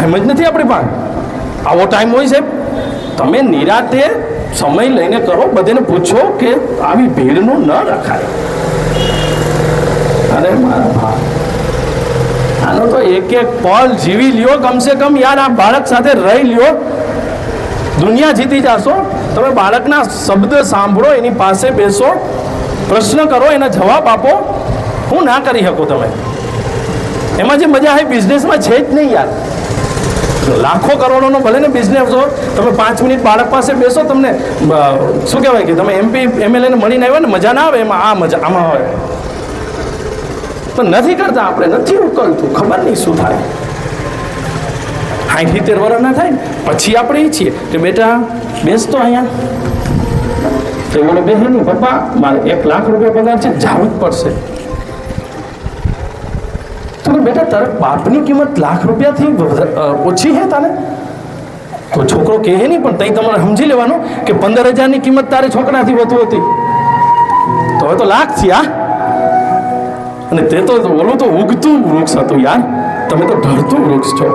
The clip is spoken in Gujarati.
ટાઈમ જ નથી આપણી પાસે. આવો ટાઈમ હોય છે? તમે નિરાતે સમય લઈને કરો. બધાને પૂછો કે આવી ભીડનું ન રખાય. અરે મારા ભાઈ, આનો તો એક એક પલ જીવી લ્યો. કમસે કમ યાર આ બાળક સાથે રહી લ્યો. દુનિયા જીતી જશો. તમે બાળકના શબ્દ સાંભળો, એની પાસે બેસો, પ્રશ્ન કરો, એના જવાબ આપો. હું ના કરી શકું? તમે એમાં જે મજા છે બિઝનેસમાં છે જ નહીં યાર. લાખો કરોડોનો ભલે ને બિઝનેસ હો, તમે 5 મિનિટ બાળક પાસે બેસો, તમને શું કહેવાય કે તમે MP MLA ને મળીને આવ્યા ને, મજા ના આવે એમાં. આ મજા આમાં આવે. પણ નથી કરતા આપણે, નથી ઉકલતું. ખબર નહીં શું થાય. 60-70 વર્ષ ના થાય પછી આપણે ઈચ્છીએ કે બેટા બેસતો અહીંયા. તો બોલો બે નહીં પપ્પા, મારે 1 લાખ રૂપિયા પગાર છે, જવું જ પડશે. તો બેટા તારા બાપની કિંમત લાખ રૂપિયાથી ઓછી છે તારે? તો છોકરો કહે નહીં, પણ તઈ તમારે સમજી લેવાનું કે 15,000ની કિંમત તારે છોકરાથી વધુ હતી. તો હવે તો લાખ થયા. અને તે તો ઓલું તો ઉગતું વૃક્ષ હતું યાર. તમે તો ઢળતું વૃક્ષ છો.